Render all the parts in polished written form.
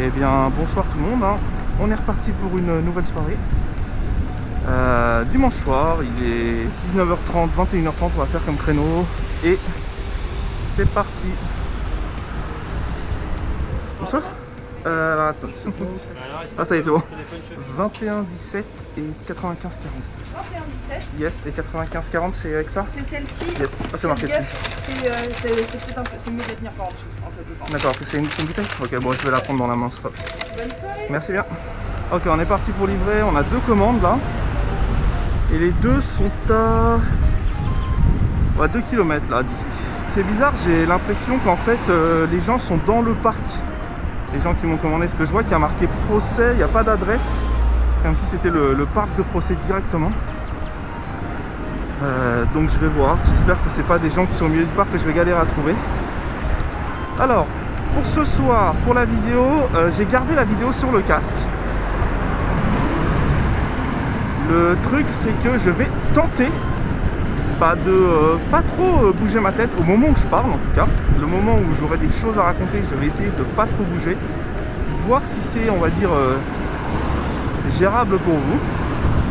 Eh bien bonsoir tout le monde, hein. On est reparti pour une nouvelle soirée. Dimanche soir, il est 19h30, 21h30, on va faire comme créneau. Et c'est parti. Bonsoir. Alors attention. Ah ça y est, c'est bon. 21 17 et 95 40. 21 17. Yes, et 95 40 c'est avec ça? C'est celle-ci. Yes, ah, c'est marqué dessus. C'est peut-être un peu, c'est mieux de tenir par en dessous en fait. Je pense. D'accord, c'est une bouteille? Ok, bon je vais la prendre dans la main. Stop. Bonne soirée. Merci bien. Ok, on est parti pour livrer, on a deux commandes là. Et les deux sont à 2 km là d'ici. C'est bizarre, j'ai l'impression qu'en fait les gens sont dans le parc. Les gens qui m'ont commandé, ce que je vois qu'il y a marqué procès, il n'y a pas d'adresse. Comme si c'était le parc de procès directement. Donc je vais voir, j'espère que c'est pas des gens qui sont au milieu du parc que je vais galérer à trouver. Alors, pour ce soir, pour la vidéo, j'ai gardé la vidéo sur le casque. Le truc c'est que je vais tenter pas trop bouger ma tête au moment où je parle en tout cas. Le moment où j'aurai des choses à raconter, je vais essayer de pas trop bouger. Voir si c'est, on va dire, gérable pour vous.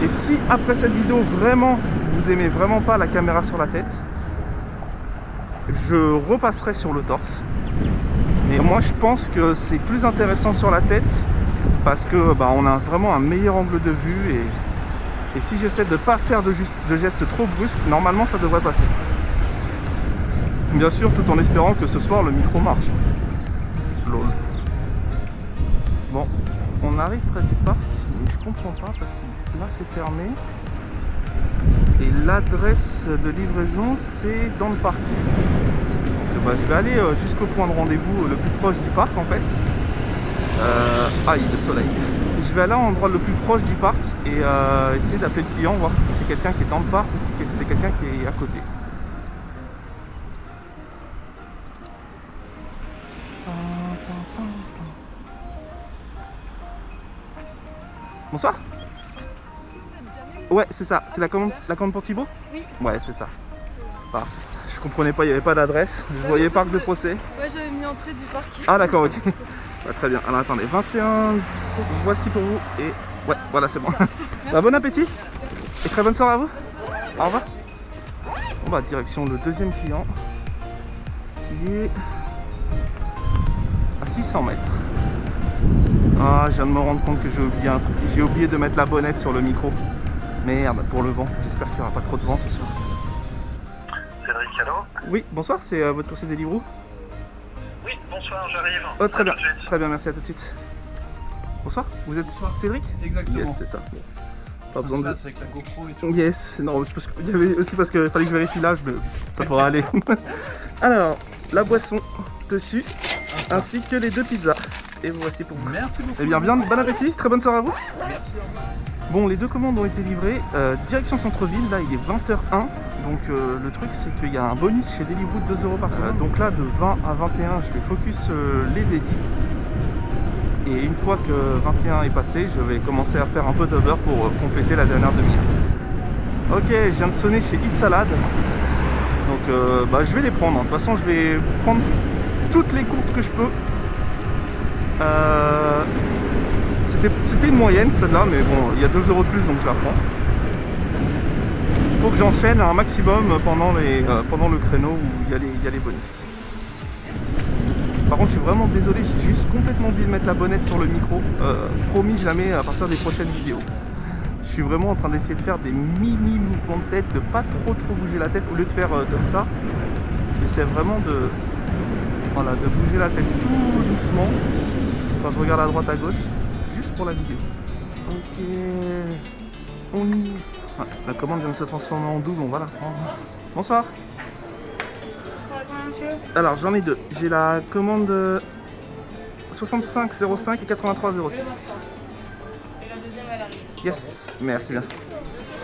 Et si après cette vidéo vraiment vous aimez vraiment pas la caméra sur la tête, je repasserai sur le torse. Mais moi je pense que c'est plus intéressant sur la tête parce que on a vraiment un meilleur angle de vue et si j'essaie de ne pas faire de gestes trop brusques, normalement ça devrait passer. Bien sûr, tout en espérant que ce soir le micro marche. Lol. Bon, on arrive près du parc, mais je comprends pas parce que là c'est fermé. Et l'adresse de livraison c'est dans le parc. Donc, je vais aller jusqu'au point de rendez-vous le plus proche du parc en fait. Aïe, le soleil. Je vais aller à l'endroit le plus proche du parc et essayer d'appeler le client, voir si c'est quelqu'un qui est dans le parc ou si c'est quelqu'un qui est à côté. Bonsoir. Ouais, c'est ça. C'est la commande pour Thibaut? Oui. Ouais, c'est ça. Parfait. Je comprenais pas, il n'y avait pas d'adresse. Je voyais parc de procès. Ouais, j'avais mis entrée du parc. Ah d'accord, ok. Très bien. Alors attendez, 21, voici pour vous. Et ouais, voilà, c'est bon. Bon appétit. Et très bonne soirée à vous. Au revoir. On va direction le deuxième client qui est à 600 mètres. Ah, je viens de me rendre compte que j'ai oublié un truc. J'ai oublié de mettre la bonnette sur le micro. Merde, pour le vent. J'espère qu'il n'y aura pas trop de vent ce soir. Cédric, allô? Oui, bonsoir, c'est votre coursier Deliveroo. Oui, bonsoir, j'arrive. Oh, très bien, tout de suite. très bien, merci, à tout de suite. Bonsoir, vous êtes Cédric? Exactement. Yes, c'est ça. Bon. Pas besoin de... Avec la GoPro et tout. Yes, non, il y avait aussi parce qu'il fallait que je vérifie l'âge, mais ça pourra aller. Alors, la boisson dessus, ainsi que les deux pizzas. Et voici pour vous. Merci beaucoup. Eh bien, bon appétit, très bonne soirée à vous. Merci. Bon, les deux commandes ont été livrées. Direction centre-ville, là il est 20h01. Donc le truc c'est qu'il y a un bonus chez Deliveroo de 2 € par commande. Donc là de 20 à 21 je vais focus les dédits. Et une fois que 21 est passé, je vais commencer à faire un peu d'Uber pour compléter la dernière demi-heure. Ok, je viens de sonner chez Eat Salad. Donc je vais les prendre. De toute façon je vais prendre toutes les courtes que je peux. C'était une moyenne celle-là, mais bon, il y a 2 € de plus donc je la prends. Il faut que j'enchaîne un maximum pendant le créneau où il y a les bonus. Par contre, je suis vraiment désolé, j'ai juste complètement oublié de mettre la bonnette sur le micro. Promis, je la mets à partir des prochaines vidéos. Je suis vraiment en train d'essayer de faire des mini mouvements de tête, de pas trop bouger la tête au lieu de faire comme ça. J'essaie vraiment de bouger la tête tout doucement quand je regarde à droite à gauche, juste pour la vidéo. Ok, on y... La commande vient de se transformer en double, on va la prendre. Bonsoir. Alors j'en ai deux. J'ai la commande 6505 et 8306. Et la deuxième elle arrive. Yes, merci bien.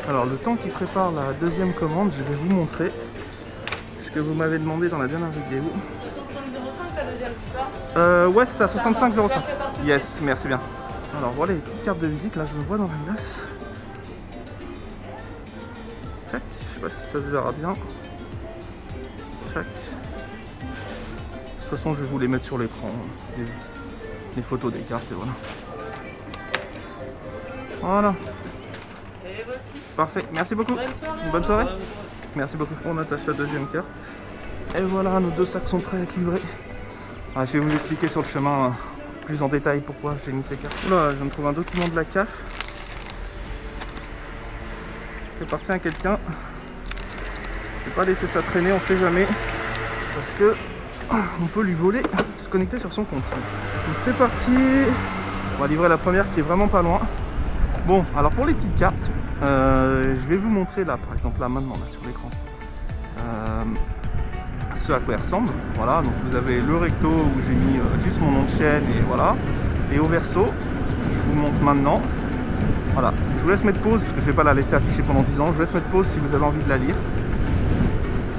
Alors le temps qu'il prépare la deuxième commande, je vais vous montrer ce que vous m'avez demandé dans la dernière vidéo. 6505 la deuxième, c'est ça? Ouais, c'est ça, 6505. Yes, merci bien. Alors voilà les petites cartes de visite, là je me vois dans la glace. Tac, je sais pas si ça se verra bien. Tac. De toute façon je vais vous les mettre sur l'écran. les photos des cartes et voilà. Voilà. Et voici. Parfait, merci beaucoup. Bonne soirée. Bonne soirée. Merci beaucoup. On attache la deuxième carte. Et voilà, nos 2 sacs sont prêts à être livrés. Ah, je vais vous expliquer sur le chemin plus en détail pourquoi j'ai mis ces cartes. Oula, je viens de trouver un document de la CAF. Qui appartient à quelqu'un. Je vais pas laisser ça traîner, on sait jamais. Parce que on peut lui voler, se connecter sur son compte. Donc c'est parti. On va livrer la première qui est vraiment pas loin. Bon, alors pour les petites cartes, je vais vous montrer là, par exemple là maintenant là, sur l'écran, ce à quoi elle ressemble. Voilà, donc vous avez le recto où j'ai mis juste mon nom de chaîne et voilà. Et au verso, je vous montre maintenant. Voilà, je vous laisse mettre pause parce que je vais pas la laisser afficher pendant 10 ans. Je vous laisse mettre pause si vous avez envie de la lire.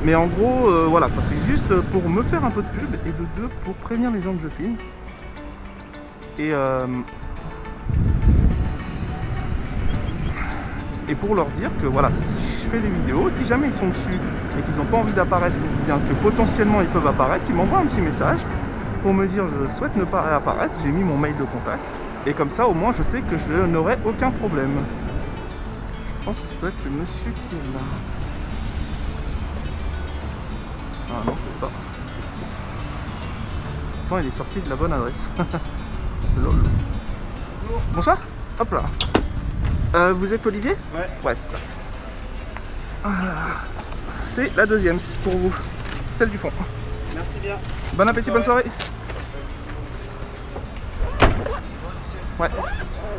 Mais en gros, voilà, c'est juste pour me faire un peu de pub et de deux pour prévenir les gens que je filme. Et pour leur dire que voilà, si je fais des vidéos, si jamais ils sont dessus et qu'ils n'ont pas envie d'apparaître, ou bien que potentiellement ils peuvent apparaître, ils m'envoient un petit message pour me dire je souhaite ne pas réapparaître, j'ai mis mon mail de contact. Et comme ça au moins je sais que je n'aurai aucun problème. Je pense que ça doit être le monsieur qui est là. Ah non, c'est pas. Pourtant il est sorti de la bonne adresse. Lol. Bonsoir. Hop là. Vous êtes Olivier? Ouais. Ouais, c'est ça. C'est la deuxième, c'est pour vous. Celle du fond. Merci bien. Bon appétit, bonne soirée. Ouais.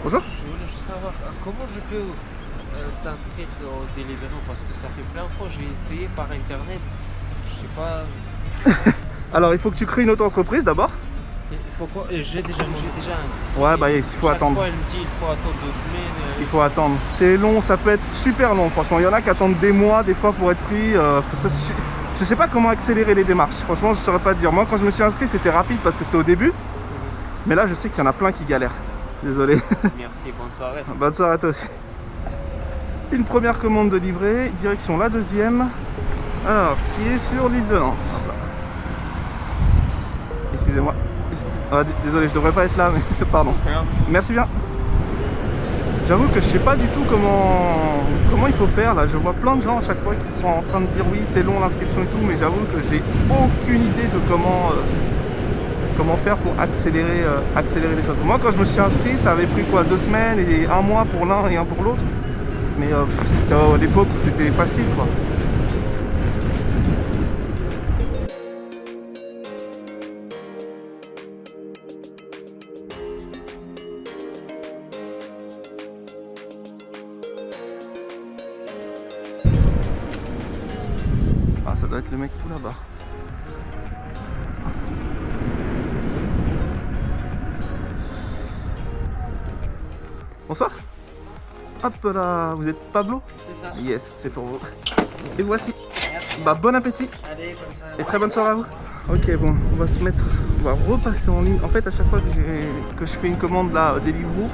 Bonjour. Je voulais juste savoir comment je peux s'inscrire au Deliveroo parce que ça fait plein de fois j'ai essayé par internet. Je sais pas. Alors il faut que tu crées une auto-entreprise d'abord. Et pourquoi j'ai déjà inscrit. Ouais, bah il faut Chaque attendre. fois elle me dit il faut attendre 2 semaines. Il faut attendre. C'est long, ça peut être super long. Franchement, il y en a qui attendent des mois des fois pour être pris. Je sais pas comment accélérer les démarches. Franchement, je saurais pas te dire. Moi, quand je me suis inscrit, c'était rapide parce que c'était au début. Mais là, je sais qu'il y en a plein qui galèrent. Désolé. Merci, bonne soirée. Bonne soirée à toi aussi. Une première commande de livret, direction la deuxième. Alors, qui est sur l'île de Nantes. Excusez-moi. Ah, désolé, je devrais pas être là, mais pardon. Merci bien. J'avoue que je sais pas du tout comment il faut faire là. Je vois plein de gens à chaque fois qui sont en train de dire oui c'est long l'inscription et tout, mais j'avoue que j'ai aucune idée de comment faire pour accélérer les choses. Moi quand je me suis inscrit ça avait pris quoi 2 semaines et 1 mois pour l'un et 1 pour l'autre. Mais c'était à l'époque où c'était facile quoi. Ah, ça doit être le mec tout là-bas. Bonsoir. Hop là, vous êtes Pablo? C'est ça. Yes, c'est pour vous. Et voici. Merci. Bah bon appétit Allez, comme ça. et très bonne soirée à vous. Ok bon, on va se mettre, on va repasser en ligne. En fait à chaque fois que je fais une commande là, Deliveroo,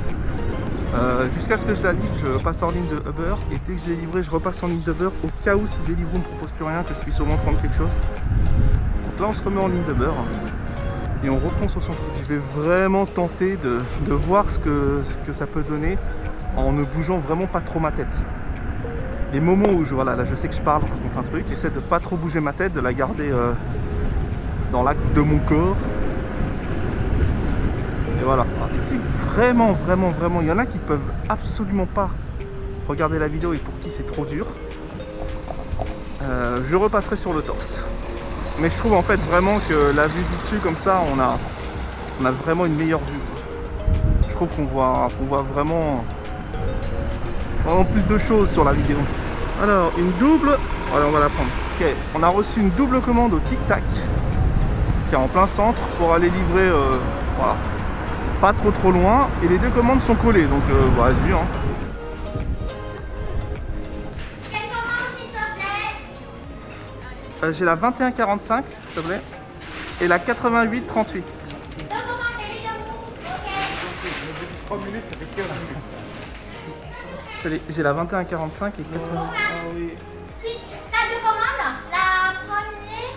jusqu'à ce que je la livre, je passe en ligne de Uber et dès que je l'ai livré, je repasse en ligne d'Uber au cas où si Deliveroo ne propose plus rien, que je puisse au moins prendre quelque chose. Donc là on se remet en ligne d'Uber et on refonce au centre. Je vais vraiment tenter de voir ce que ça peut donner en ne bougeant vraiment pas trop ma tête. Les moments où voilà, là je sais que je parle, je raconte un truc, j'essaie de pas trop bouger ma tête, de la garder dans l'axe de mon corps. Et voilà. Et si vraiment, il y en a qui peuvent absolument pas regarder la vidéo et pour qui c'est trop dur, je repasserai sur le torse. Mais je trouve en fait vraiment que la vue du dessus comme ça, on a vraiment une meilleure vue. Je trouve qu'on voit vraiment plus de choses sur la vidéo. Alors une double, allez on va la prendre. Ok, on a reçu une double commande au Tic Tac qui est en plein centre pour aller livrer voilà, pas trop loin et les 2 commandes sont collées donc vas-y hein. Quelle commande, s'il te plaît? J'ai la 2145 s'il te plaît et la 8838. Deux commandes, les deux bouts. Ok. 3 minutes, ça fait 15 minutes. J'ai la 2145 et 80. Ah oui. Si t'as 2 commandes, la première,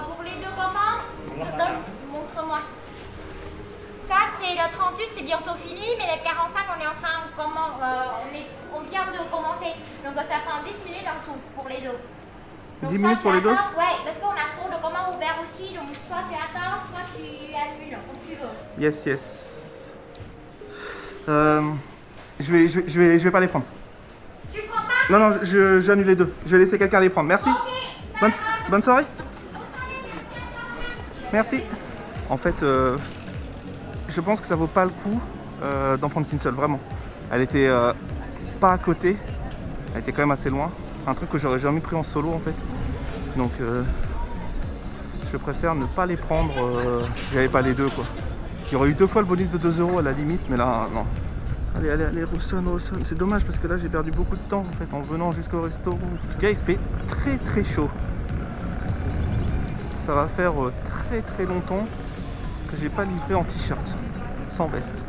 pour les 2 commandes, montre-moi. et le 38, c'est bientôt fini, mais le 45, on est en train, on vient de commencer. Donc ça prend 10 minutes en tout pour les deux. Donc, 10 minutes pour les deux? Ouais, parce qu'on a trop de commandes ouvertes aussi, donc soit tu attends, soit tu annules, comme tu veux. Yes, yes. Je vais pas les prendre. Tu prends pas? Non, j'annule les deux. Je vais laisser quelqu'un les prendre. Merci. Ok. Bonne soirée. Merci. En fait, je pense que ça vaut pas le coup d'en prendre qu'une seule, vraiment. Elle était pas à côté. Elle était quand même assez loin. Un truc que j'aurais jamais pris en solo en fait. Donc je préfère ne pas les prendre si j'avais pas les deux quoi. Il y aurait eu 2 fois le bonus de 2 € à la limite, mais là non. Allez, Rawson. C'est dommage parce que là j'ai perdu beaucoup de temps en fait en venant jusqu'au resto. Ce gars il fait très chaud. Ça va faire très longtemps que j'ai pas livré en t-shirt, sans veste.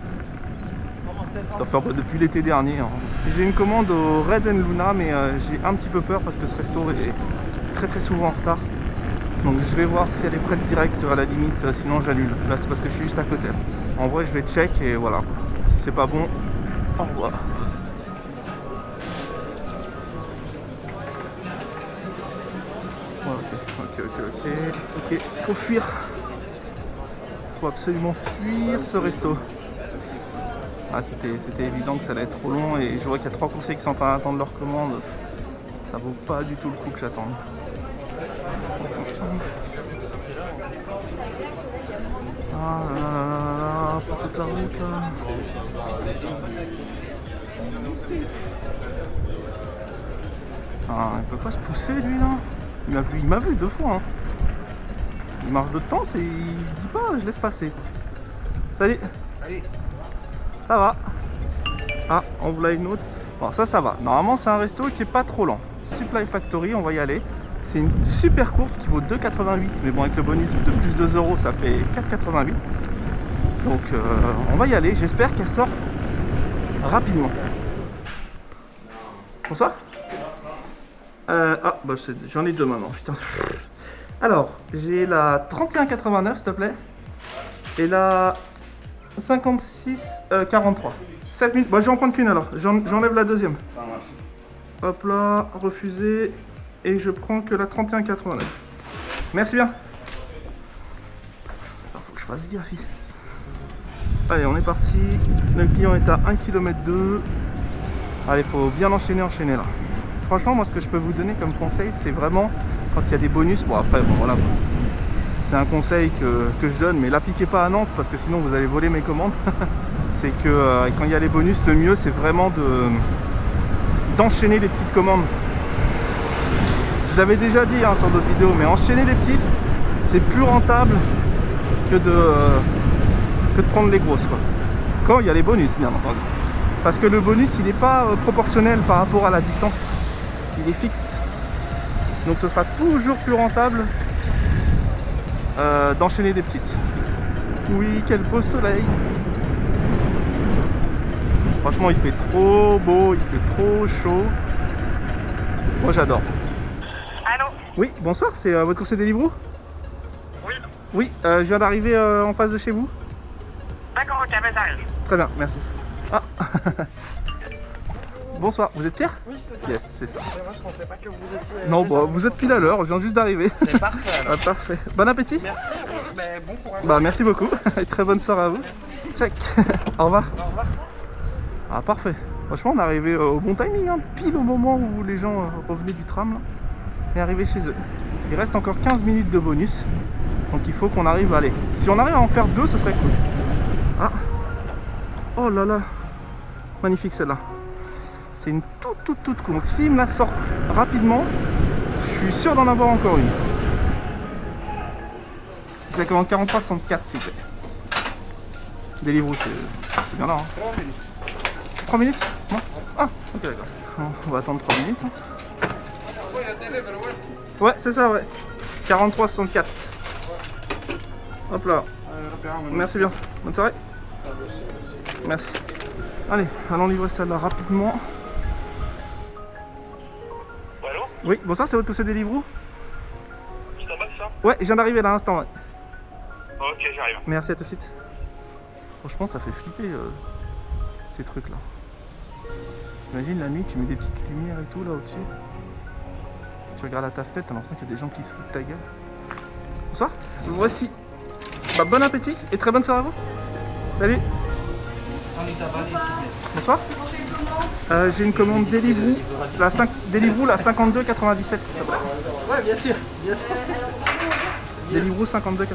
Ça doit faire depuis l'été dernier. Hein. J'ai une commande au Red and Luna, mais j'ai un petit peu peur parce que ce resto est très souvent en retard. Donc je vais voir si elle est prête direct à la limite, sinon j'annule. Là c'est parce que je suis juste à côté. En vrai je vais check et voilà. Si c'est pas bon, au revoir. Ouais, ok, faut fuir. Faut absolument fuir ce resto. Ah, c'était évident que ça allait être trop long et je vois qu'il y a 3 conseillers qui sont en train d'attendre leur commande. Ça vaut pas du tout le coup que j'attende. Ah là, pour toute la route là. Ah, il peut pas se pousser lui là. Il m'a vu 2 fois. Hein. Il marche de temps, il se dit pas je laisse passer. Salut. Allez. Ça va. Ah, on voulait une autre. Bon, ça va. Normalement, c'est un resto qui est pas trop lent. Supply Factory, on va y aller. C'est une super courte qui vaut 2,88. Mais bon, avec le bonus de plus 2 €, ça fait 4,88. Donc, on va y aller. J'espère qu'elle sort rapidement. Bonsoir. Bah, j'en ai 2 maintenant. Putain. Alors, j'ai la 31,89, s'il te plaît. Et la 56,43. 7 minutes. Bah, je vais en prendre qu'une alors. J'enlève la deuxième. Ça marche. Hop là, refusé. Et je prends que la 31,89. Merci bien. Alors, faut que je fasse gaffe ici. Allez, on est parti. Le client est à 1,2 km. Allez, faut bien enchaîner là. Franchement, moi, ce que je peux vous donner comme conseil, c'est vraiment quand il y a des bonus. Bon, après, bon, voilà. C'est un conseil que je donne, mais l'appliquez pas à Nantes parce que sinon vous allez voler mes commandes. C'est que quand il y a les bonus, le mieux c'est vraiment d'enchaîner les petites commandes. Je l'avais déjà dit hein, sur d'autres vidéos, mais enchaîner les petites, c'est plus rentable que de prendre les grosses quoi. Quand il y a les bonus, bien entendu. Parce que le bonus, il n'est pas proportionnel par rapport à la distance. Il est fixe. Donc ce sera toujours plus rentable d'enchaîner des petites. Oui, quel beau soleil. Franchement, il fait trop beau, il fait trop chaud. Moi, j'adore. Allô? Oui, bonsoir, c'est votre conseiller Deliveroo? Oui. Oui, je viens d'arriver en face de chez vous. D'accord, ok, ben j'arrive. Très bien, merci. Ah. Bonsoir, vous êtes Pierre? Oui, c'est ça. Yes, c'est ça. Moi, je pensais pas que vous étiez. Non, bah, vous êtes pile à l'heure, je viens juste d'arriver. C'est parfait. Alors. Ah, parfait. Bon appétit. Merci. Mais bon courage. Bah, merci beaucoup. Et très bonne soirée à vous. Check. Au revoir. Au revoir. Ah, parfait. Franchement, on est arrivé au bon timing, hein, pile au moment où les gens revenaient du tram. Là, et arrivaient chez eux. Il reste encore 15 minutes de bonus. Donc il faut qu'on arrive à aller. Si on arrive à en faire 2, ce serait cool. Ah. Oh là là. Magnifique celle-là. C'est une toute cool. Donc s'il me la sort rapidement, je suis sûr d'en avoir encore une. Je la commande 43,64 s'il vous plaît. Deliveroo, c'est bien là. Hein. 3 minutes. Non. Ah, ok d'accord. On va attendre 3 minutes. Hein. Ouais, c'est ça, ouais. 43,64. Hop là. Merci bien. Bonne soirée. Merci. Allez, allons livrer celle-là rapidement. Allô? Oui, bonsoir, c'est votre conseiller Deliveroo? Je t'en bats ça? Ouais, je viens d'arriver là à l'instant, ouais. Ok, j'arrive. Merci, à tout de suite. Franchement, ça fait flipper ces trucs là. Imagine la nuit, tu mets des petites lumières et tout là au-dessus. Tu regardes à ta fenêtre, t'as l'impression qu'il y a des gens qui se foutent de ta gueule. Bonsoir, voici. Bah, bon appétit et très bonne soirée à vous. Salut. Bonsoir. J'ai une commande Deliveroo, la 52,97 s'il te plaît. Ouais, bien sûr, bien sûr. Deliveroo 52,97.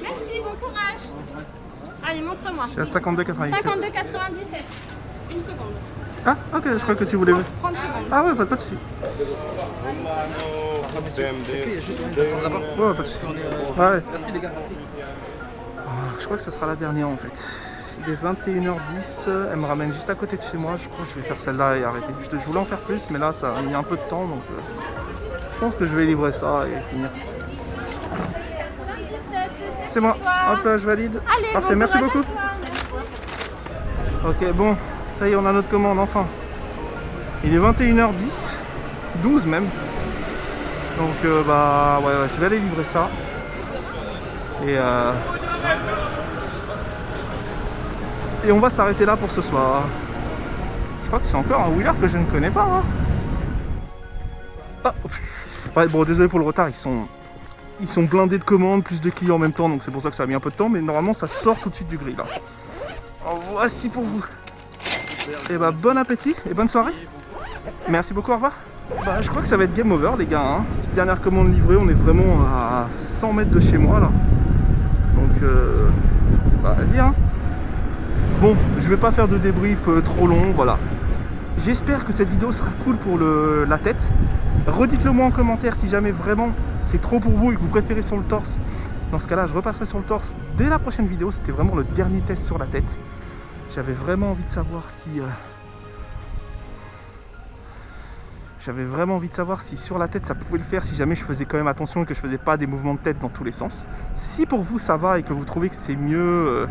Merci, bon courage. Allez, montre-moi. Je suis à 52,97. 52,97. Une seconde. Ah, ok, je crois que tu voulais. 30 secondes. Ah ouais, pas de soucis. Est-ce qu'il y a juste une attente là-bas? Ouais, pas de soucis. Ouais. Merci les gars, merci. Je crois que ça sera la dernière en fait. Il est 21h10, elle me ramène juste à côté de chez moi. Je crois que je vais faire celle-là et arrêter. Je voulais en faire plus, mais là ça a mis un peu de temps donc je pense que je vais livrer ça et finir. C'est moi. Hop là, je valide. Allez, parfait, bon merci courage à beaucoup. toi. Ok, bon, ça y est, on a notre commande enfin. Il est 21h10, 12 même. Donc bah ouais, je vais aller livrer ça. Et on va s'arrêter là pour ce soir. Je crois que c'est encore un wheeler que je ne connais pas. Hein. Ah, ouais, bon, désolé pour le retard, ils sont blindés de commandes, plus de clients en même temps, donc c'est pour ça que ça a mis un peu de temps, mais normalement ça sort tout de suite du grill. Là. En voici pour vous. Et bah bon appétit et bonne soirée. Merci beaucoup, au revoir. Bah, je crois que ça va être game over les gars. Hein. Petite dernière commande livrée, on est vraiment à 100 mètres de chez moi là. Donc bah vas-y hein. Bon, je vais pas faire de débrief trop long, voilà. J'espère que cette vidéo sera cool pour la tête. Redites-le moi en commentaire si jamais vraiment c'est trop pour vous et que vous préférez sur le torse. Dans ce cas-là, je repasserai sur le torse dès la prochaine vidéo. C'était vraiment le dernier test sur la tête. J'avais vraiment envie de savoir si sur la tête ça pouvait le faire, si jamais je faisais quand même attention et que je faisais pas des mouvements de tête dans tous les sens. Si pour vous ça va et que vous trouvez que c'est mieux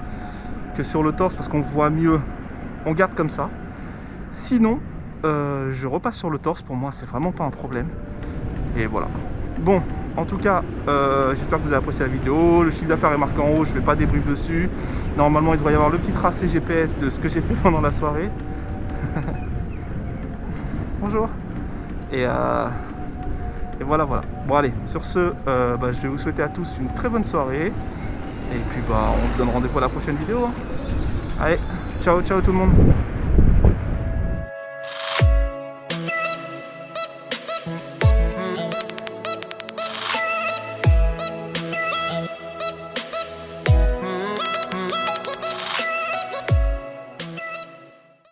que sur le torse parce qu'on voit mieux, on garde comme ça. Sinon, je repasse sur le torse, pour moi c'est vraiment pas un problème. Et voilà. Bon, en tout cas, j'espère que vous avez apprécié la vidéo. Le chiffre d'affaires est marqué en haut, je ne vais pas débrief dessus. Normalement, il devrait y avoir le petit tracé GPS de ce que j'ai fait pendant la soirée. Bonjour. Et voilà. Bon allez, sur ce, je vais vous souhaiter à tous une très bonne soirée. Et puis on se donne rendez-vous à la prochaine vidéo. Hein. Allez, ciao tout le monde.